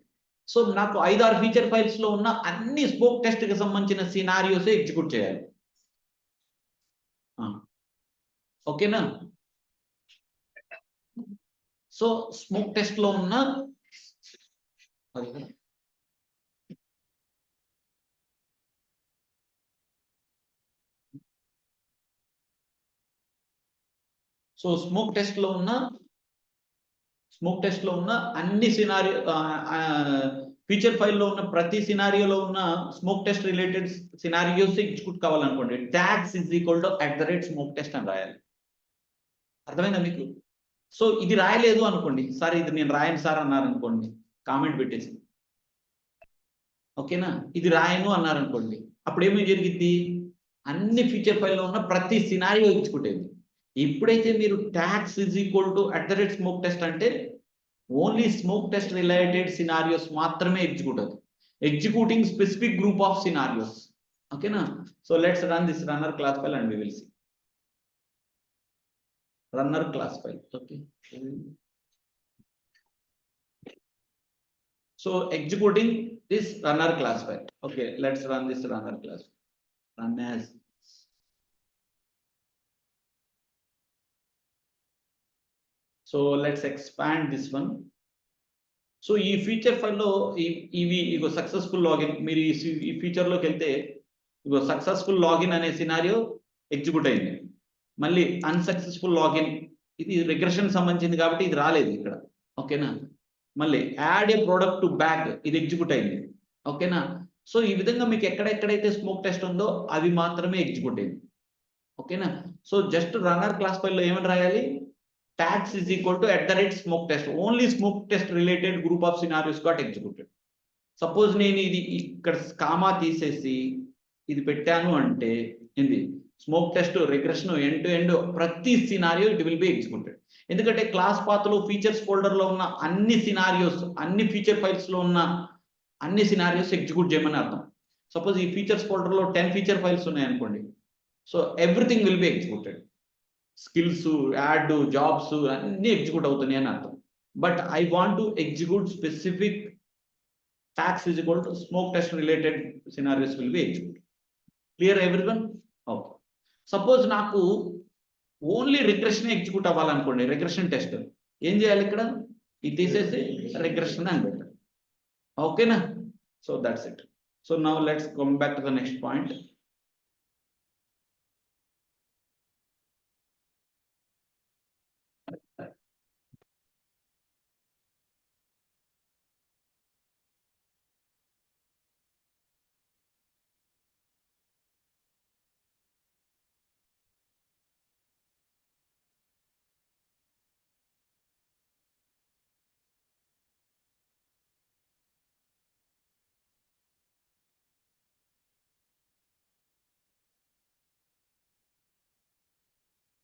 సో నాకు 5-6 ఫీచర్ ఫైల్స్ లో ఉన్న అన్ని స్మోక్ టెస్ట్ కి సంబంధించిన సినారియోస్ ఎగ్జిక్యూట్ చేయాలి. ఓకేనా? సో స్మోక్ టెస్ట్ లో ఉన్న సో స్మోక్ టెస్ట్ లో ఉన్న అన్ని సినారియో ఫీచర్ ఫైల్లో ఉన్న ప్రతి సినారియోలో ఉన్న smoke test related scenarios execute కావాలనుకోండి, tags is equal to @smoke test అని రాయాలి. అర్థమైందా మీకు? సో ఇది రాయలేదు అనుకోండి, సార్ ఇది నేను రాయను సార్ అన్నారు అనుకోండి, కామెంట్ పెట్టేసి ఓకేనా, ఇది రాయను అన్నారు అనుకోండి, అప్పుడు ఏమి జరిగింది, అన్ని ఫీచర్ ఫైల్లో ఉన్న ప్రతి సినారియో ఎగ్జిక్యూట్ అయింది. ఎప్పుడైతే మీరు tags is equal to @smoke test అంటే only smoke test related scenarios మాత్రమే ఎగ్జిక్యూట్ అవుతుంది, executing specific group of scenarios. ఓకేనా, so let's run this runner class file and we will see runner class file. Okay, so executing this runner class file. Okay, let's run this runner class. Run as. So let's expand this one. So ఈ feature file లో ఇవి ఇగో successful login, మీరు ఈ feature లోకి వెళ్తే ఇగో successful login అనే scenario execute అయింది. మళ్ళీ అన్సక్సెస్ఫుల్ లాగిన్, ఇది రిగ్రెషన్ సంబంధించింది కాబట్టి ఇది రాలేదు ఇక్కడ. ఓకేనా, మళ్ళీ add A product to bag, ఇది ఎగ్జిక్యూట్ అయింది. ఓకేనా, సో ఈ విధంగా మీకు ఎక్కడెక్కడైతే స్మోక్ టెస్ట్ ఉందో అవి మాత్రమే ఎగ్జిక్యూట్ అయింది. ఓకేనా, so just runner class file లో ఏమని రాయాలి, tags is equal to @smoke test, only smoke test related group of scenarios got executed. Suppose నేను ఇది ఇక్కడ కామా తీసేసి ఇది పెట్టాను అంటే ఏంది, smoke test regression end to end ప్రతి scenario it will be executed. ఎందుకంటే క్లాస్ పాత్ లో ఫీచర్స్ ఫోల్డర్ లో ఉన్న అన్ని సినారియోస్, అన్ని ఫీచర్ ఫైల్స్ లో ఉన్న అన్ని సినారియోస్ ఎగ్జిక్యూట్ చేయమని అర్థం. సపోజ్ ఈ ఫీచర్స్ ఫోల్డర్ లో 10 ఫీచర్ ఫైల్స్ ఉన్నాయి అనుకోండి, so everything will be executed, skills, add, jobs అన్ని ఎగ్జిక్యూట్ అవుతున్నాయి అని అర్థం. But I want to execute specific tags is equal to smoke test related scenarios will be execute. Clear everyone? Okay, suppose నాకు only regression execute అవ్వాలనుకోండి, regression test ఏం చేయాలి, ఇక్కడ ఇది తీసేసి రిగ్రెషన్ అని పెట్టాలి. ఓకేనా, so that's it. So now let's come back to the next point.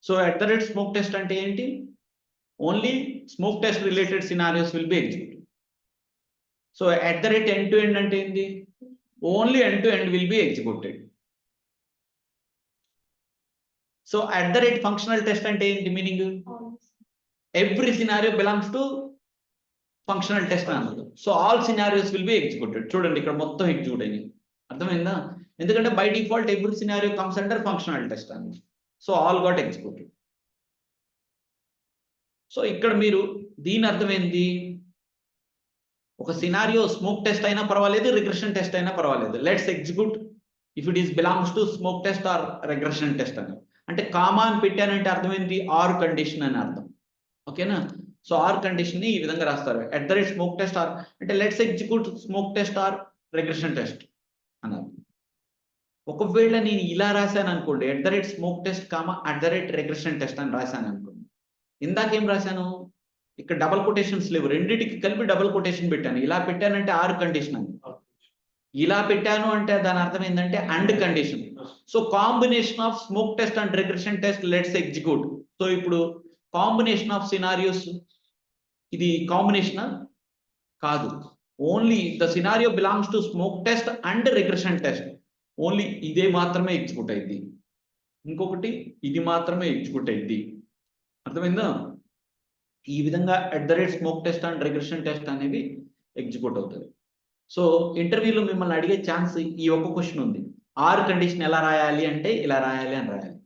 So @smoke test అంటే ఏంటి, only smoke test related scenarios will be executed. So end to end అంటే ఏంటి, only end to end will be executed. So functional test అంటే ఏంటి meaning, every scenario belongs to functional test అన్నది. So all scenarios will be executed. చూడండి ఇక్కడ మొత్తం execute అయ్యింది, అర్థమైందా, ఎందుకంటే by default every scenario comes under functional test అన్నది. So all got executed. So ఇక్కడ మీరు దీని అర్థం ఏంటి, ఒక సినారియో స్మోక్ టెస్ట్ అయినా పర్వాలేదు, రిగ్రెషన్ టెస్ట్ అయినా పర్వాలేదు, let's execute if it is belongs to smoke test or regression test అని. అంటే కామా అని పెట్టానంటే అర్థం ఏంటి, ఆర్ కండిషన్ అని అర్థం. ఓకేనా, సో ఆర్ కండిషన్ ని ఈ విధంగా రాస్తారు, @స్మోక్ టెస్ట్ ఆర్ అంటే let's execute smoke test or regression test అన్నారు. ఒకవేళ నేను ఇలా రాశాను అనుకోండి, @smoke test comma regression test అని రాశాను అనుకోండి, ఇందాకేం రాశాను, ఇక్కడ డబల్ కొటేషన్స్ లేవు, రెండింటికి కలిపి డబల్ కొటేషన్ పెట్టాను. ఇలా పెట్టానంటే ఆర్ కండిషన్ అని, ఇలా పెట్టాను అంటే దాని అర్థం ఏంటంటే and condition. So combination of smoke test and regression test let's execute. So ఇప్పుడు కాంబినేషన్ ఆఫ్ సినారియోస్, ఇది కాంబినేషన్ కాదు, only the scenario belongs to smoke test and regression test, only ఇదే మాత్రమే ఎగ్జిక్యూట్ అయింది, ఇంకొకటి ఇది మాత్రమే ఎగ్జిక్యూట్ అయింది. అర్థమైందా, ఈ విధంగా @smoke test and regression test అనేవి ఎగ్జిక్యూట్ అవుతుంది. సో ఇంటర్వ్యూలో మిమ్మల్ని అడిగే ఛాన్స్ ఈ ఒక్క క్వశ్చన్ ఉంది, ఆర్ కండిషన్ ఎలా రాయాలి అంటే ఇలా రాయాలి అని రాయాలి,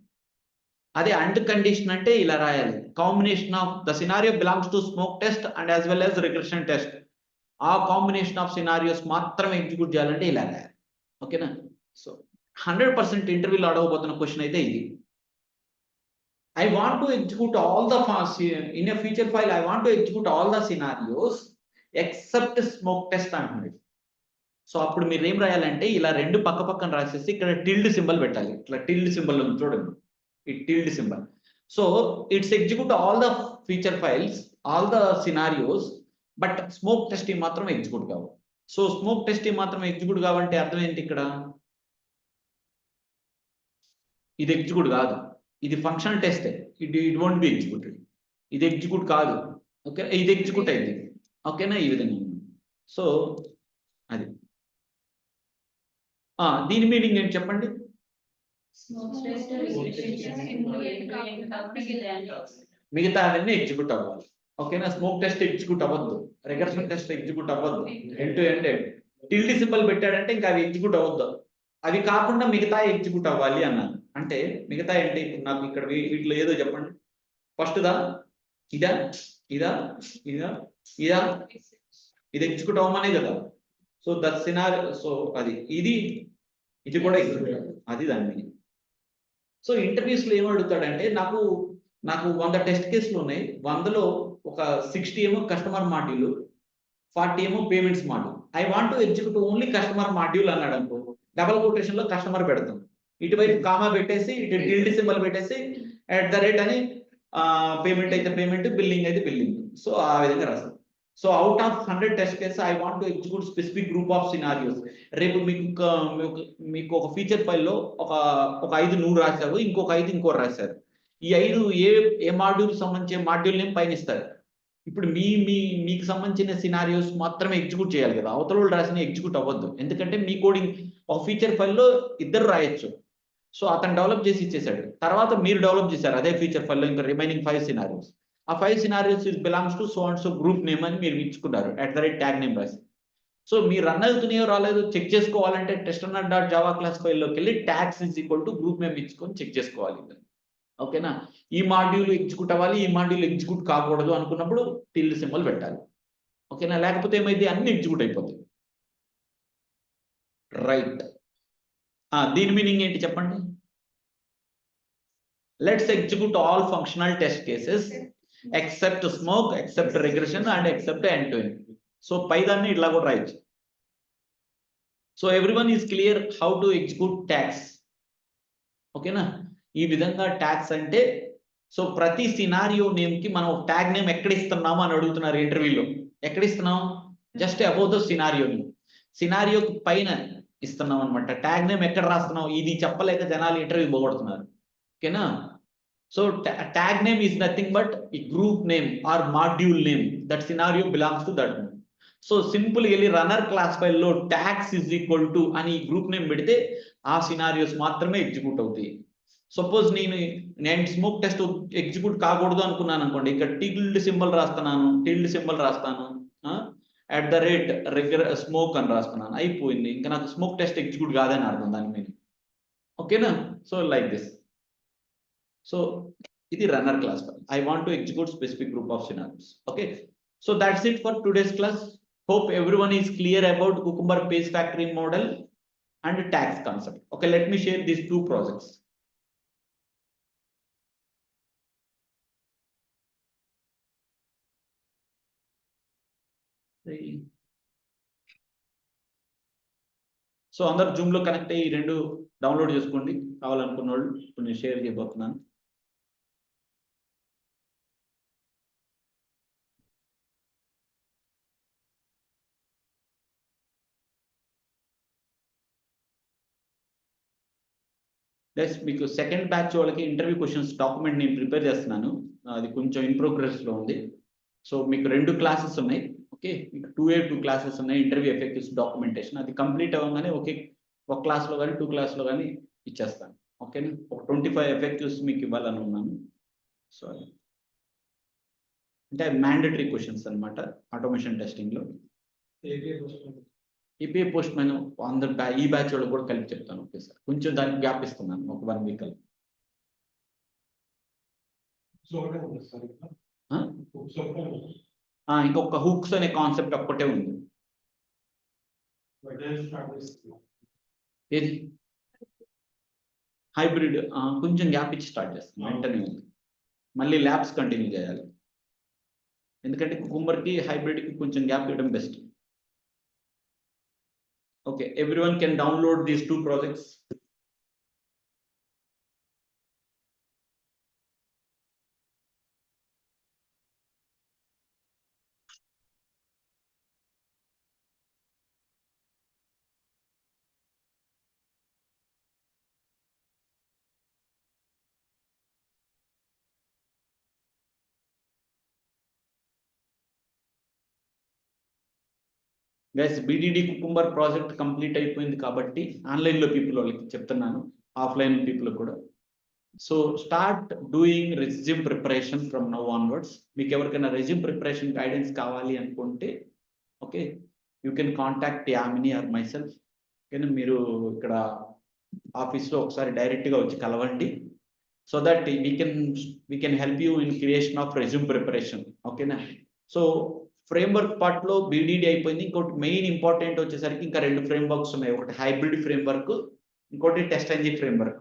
అదే అండ్ కండిషన్ అంటే ఇలా రాయాలి, combination of the scenario belongs to smoke test and as well as regression test, ఆ కాంబినేషన్ ఆఫ్ సినారియోస్ మాత్రమే ఎగ్జిక్యూట్ చేయాలంటే ఇలా రాయాలి. ఓకేనా, సో 100% ఇంటర్వ్యూలో అడగబోతున్న క్వశ్చన్ అయితే ఇది. I want to execute all the in a feature file. I want to execute all the scenarios except smoke test అంటుంది. సో అప్పుడు మీరు ఏం రాయాలంటే ఇలా రెండు పక్క పక్కన రాసేసి ఇక్కడ టిల్డ్ సింబల్ పెట్టాలి, ఇట్లా టిల్డ్ సింబల్ ఉంది చూడండి, ఈ tilde symbol. So it's execute all the feature files, all the scenarios, but smoke test మాత్రం ఎగ్జిక్యూట్ కావు. సో స్మోక్ టెస్ట్ మాత్రం ఎగ్జిక్యూట్ కావాలంటే అర్థం ఏంటి ఇక్కడ? ఇది ఎగ్జిక్యూట్ కాదు, ఇది functional test, it won't be executed. ఇది ఎగ్జిక్యూట్ కాదు, ఓకే, ఇది ఎగ్జిక్యూట్ అయింది, ఓకేనా, ఈ విధంగా. సో అది దీని మీనింగ్ ఏంటి చెప్పండి? మిగతా అవన్నీ ఎగ్జిక్యూట్ అవ్వాలి, ఓకేనా. స్మోక్ టెస్ట్ ఎగ్జిక్యూట్ అవ్వద్దు, రిగ్రెషన్ టెస్ట్ ఎగ్జిక్యూట్ అవ్వద్దు, end to end tilde symbol పెట్టాడంటే ఇంకా అవి ఎగ్జిక్యూట్ అవ్వద్దు. అవి కాకుండా మిగతా ఎగ్జిక్యూట్ అవ్వాలి అన్నాను. అంటే మిగతా ఏంటి? ఇప్పుడు నాకు ఇక్కడ వీటిలో ఏదో చెప్పండి. ఫస్ట్ దా, ఇదా, ఇదా, ఇదా, ఇదా, ఇది ఎగ్జిక్యూట్ అవ్వమనే కదా. సో దట్ సినారియో, సో అది ఇది కూడా ఎగ్జిక్యూట్, అది దాన్ని. సో ఇంటర్వ్యూస్ లో ఏం అడుగుతాడంటే, నాకు 100 టెస్ట్ కేసులు ఉన్నాయి, 100లో ఒక 60 ఏమో కస్టమర్ మాడ్యూల్, 40 ఏమో payments module. I want to execute only customer module అన్నాడు అనుకో, డబల్ కొటేషన్ లో కస్టమర్ పెడతాం, ఇటువైపు కామా పెట్టేసి ఇటు టిల్డ్ సింబల్ పెట్టేసి @ అని పేమెంట్ అయితే పేమెంట్, బిల్లింగ్ అయితే బిల్లింగ్. సో ఆ విధంగా రాస్తాం. So out of 100 test cases I want to execute specific group of scenarios. రేపు మీకు ఒక ఫీచర్ ఫైల్లో ఒక 5 నువ్వు రాశావు, ఇంకొక 5 ఇంకోటి రాశారు. ఈ 5 ఏ మాడ్యూల్ సంబంధించే మాడ్యూల్ నేమ్ పైన ఇస్తారు. ఇప్పుడు మీకు సంబంధించిన సినారియోస్ మాత్రమే ఎగ్జిక్యూట్ చేయాలి కదా, అవతల వాళ్ళు రాసిన ఎగ్జిక్యూట్ అవ్వద్దు. ఎందుకంటే మీ కోడింగ్ ఒక ఫీచర్ ఫైల్లో ఇద్దరు రాయొచ్చు. సో అతను డెవలప్ చేసి ఇచ్చేసాడు, తర్వాత మీరు డెవలప్ చేశారు అదే ఫీచర్ ఫైల్లో ఇంకా రిమైనింగ్ 5 సినారియోస్. ఆ 5 scenarios belongs to so and so group name అని మీరు ఇచ్చుకున్నారు @ట్యాగ్ నేమ్ రాసి. సో మీరు రన్ అవుతున్నాయో రాలేదో చెక్ చేసుకోవాలంటే test_runner.java క్లాస్ ఫైల్లోకి వెళ్ళి ట్యాగ్స్ గ్రూప్ నేమ్ ఇచ్చుకొని చెక్ చేసుకోవాలి, ఓకేనా. ఈ మాడ్యూల్ ఎగ్జిక్యూట్ అవ్వాలి, ఈ మాడ్యూల్ ఎగ్జిక్యూట్ కాకూడదు అనుకున్నప్పుడు టిల్డ్ సింబల్ పెట్టాలి, ఓకేనా. లేకపోతే ఏమైంది, అన్ని ఎగ్జిక్యూట్ అయిపోతాయి. రైట్, దీని మీనింగ్ ఏంటి చెప్పండి? Let's execute all functional test cases except smoke, except regression and except end to end. So పైదాన్ని ఇట్లా కూడా రాయొచ్చు. So everyone is clear how to execute tags, ఓకేనా. ఈ విధంగా ట్యాగ్స్ అంటే, సో ప్రతి సినారియో నేమ్ కి మనం ట్యాగ్ నేమ్ ఎక్కడ ఇస్తున్నాము అని అడుగుతున్నారు ఇంటర్వ్యూలో. ఎక్కడ ఇస్తున్నాం? Just above the scenario name, సినారియోకి పైన ఇస్తున్నాం అనమాట. ట్యాగ్ నేమ్ ఎక్కడ రాస్తున్నాం ఇది చెప్పలేక జనాలు ఇంటర్వ్యూ పోగొడుతున్నారు, ఓకేనా. So tag name is nothing but ఈ group name or module name, that scenario belongs to that name. So simple వెళ్ళి రన్నర్ క్లాస్ ఫైల్లో ట్యాగ్స్ = అని గ్రూప్ నేమ్ పెడితే ఆ సినారియోస్ మాత్రమే ఎగ్జిక్యూట్ అవుతాయి. సపోజ్ నేను స్మోక్ టెస్ట్ ఎగ్జిక్యూట్ కాకూడదు అనుకున్నాను అనుకోండి, ఇక్కడ టిల్డ్ సింబల్ రాస్తాను, @స్మోక్ అని రాస్తున్నాను, అయిపోయింది. ఇంకా నాకు స్మోక్ టెస్ట్ ఎగ్జిక్యూట్ కాదని అర్థం దాని మీద, ఓకేనా. So like this. సో ఇది runner class file. I want to execute specific group of scenarios, okay. So that's it for today's class. Hope everyone is clear about Cucumber Page Factory model and tax concept. Okay, let me share these 2 projects. So అందరు Zoom లో connect అయ్యి 2 download చేసుకోండి కావాలనుకున్న వాళ్ళు. ఇప్పుడు నేను share చేయబోతున్నాను. Plus మీకు సెకండ్ బ్యాచ్ వాళ్ళకి ఇంటర్వ్యూ క్వశ్చన్స్ డాక్యుమెంట్ నేను ప్రిపేర్ చేస్తున్నాను, అది కొంచెం ఇన్ ప్రోగ్రెస్ లో ఉంది. సో మీకు 2 క్లాసెస్ ఉన్నాయి, ఓకే. మీకు 2 క్లాసెస్ ఉన్నాయి, ఇంటర్వ్యూ ఎఫెక్టివ్స్ డాక్యుమెంటేషన్. అది కంప్లీట్ అవ్వగానే ఒక క్లాస్లో కానీ 2 క్లాస్లో కానీ ఇచ్చేస్తాను, ఓకేనా. ఒక 25 ఎఫెక్టివ్స్ మీకు ఇవ్వాలని ఉన్నాను. సో అంటే మ్యాండేటరీ క్వశ్చన్స్ అనమాట ఆటోమేషన్ టెస్టింగ్ లో. ఏపీఐ పోస్ట్ మ్యాన్ అందరు ఈ బ్యాచ్ వాళ్ళకి కూడా కలిపి చెప్తాను, ఓకే సార్. కొంచెం దానికి గ్యాప్ ఇస్తున్నాను, ఒక 1 వీక్ కలిపి. ఇంకొక హుక్స్ అనే కాన్సెప్ట్ ఒక్కటే ఉంది. ఏది హైబ్రిడ్ కొంచెం గ్యాప్ ఇచ్చి స్టార్ట్ చేస్తాం, వెంటనే ఉంది. మళ్ళీ ల్యాబ్స్ కంటిన్యూ చేయాలి, ఎందుకంటే కుకుంబర్కి హైబ్రిడ్కి కొంచెం గ్యాప్ ఇవ్వడం best. Okay, everyone can download these 2 projects. Guys BDD Cucumber project complete అయిపోయింది కాబట్టి ఆన్లైన్లో పీపుల్ వాళ్ళకి చెప్తున్నాను, ఆఫ్లైన్ పీపుల్ కూడా. So start doing resume preparation from now onwards. మీకు ఎవరికైనా రెజ్యూమ్ ప్రిపరేషన్ గైడెన్స్ కావాలి అనుకుంటే okay, you can contact Yamini or myself. ఓకేనా, మీరు ఇక్కడ ఆఫీస్లో ఒకసారి డైరెక్ట్గా వచ్చి కలవండి. So that we can help you in creation of resume preparation. ఓకేనా. సో ఫ్రేమ్వర్క్ పార్ట్లో BDD అయిపోయింది. ఇంకోటి మెయిన్ ఇంపార్టెంట్ వచ్చేసరికి ఇంకా 2 ఫ్రేమ్వర్క్స్ ఉన్నాయి. ఒకటి హైబ్రిడ్ ఫ్రేమ్వర్క్, ఇంకోటి TestNG ఫ్రేమ్వర్క్.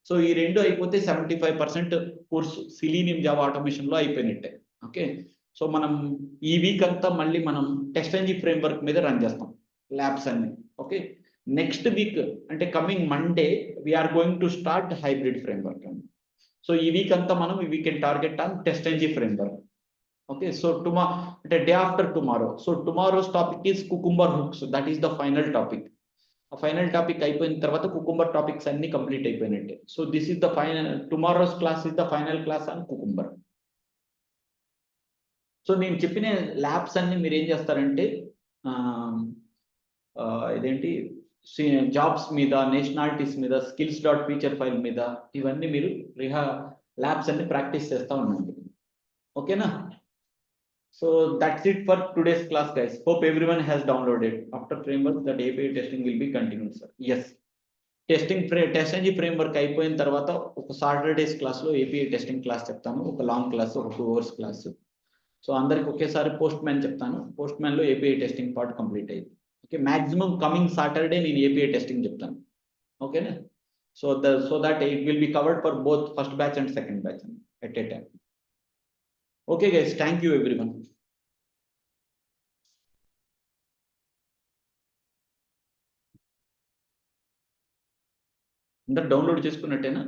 సో ఈ 2 అయిపోతే 75% కోర్సు సెలీనియం జావా ఆటోమేషన్లో అయిపోయినట్టే. ఓకే, సో మనం ఈ వీక్ అంతా మళ్ళీ మనం TestNG ఫ్రేమ్వర్క్ మీద రన్ చేస్తాం ల్యాబ్స్ అన్ని. ఓకే, నెక్స్ట్ వీక్ అంటే coming Monday we're going to start hybrid framework. So ఈ వీక్ అంతా మనం we can target on TestNG framework. Okay, so tomorrow, the day after tomorrow. So tomorrow's topic is cucumber hooks. That is the final topic. A final topic అయిపోయిన తర్వాత cucumber topics అన్ని complete అయిపోయినట్టే. So this is the final, tomorrow's class is the final class on cucumber. So నేను చెప్పిన labs అన్ని మీరు ఏం చేస్తారంటే ఇదేంటి జాబ్స్ మీద, నేషనాలిటీస్ మీద, skills.feature ఫైల్ మీద ఇవన్నీ మీరు ల్యాబ్స్ అన్ని ప్రాక్టీస్ చేస్తూ ఉండండి. ఓకేనా. So that's it for today's class, guys. Hope everyone has downloaded. After framework, the API testing will be continued, sir. Yes, TestNG framework అయిపోయిన తర్వాత ఒక సాటర్డేస్ క్లాస్లో API టెస్టింగ్ క్లాస్ చెప్తాను, ఒక లాంగ్ క్లాస్, ఒక 2 hours క్లాస్. సో అందరికి ఒకేసారి Postman చెప్తాను. పోస్ట్ మ్యాన్లో API టెస్టింగ్ పార్ట్ కంప్లీట్ అయ్యింది. ఓకే, మ్యాక్సిమం కమింగ్ సాటర్డే నేను API టెస్టింగ్ చెప్తాను. ఓకేనా. So that it will be covered for both first batch and second batch at a time. Okay guys, thank you everyone. అందరు download చేసుకున్నట్టేనా?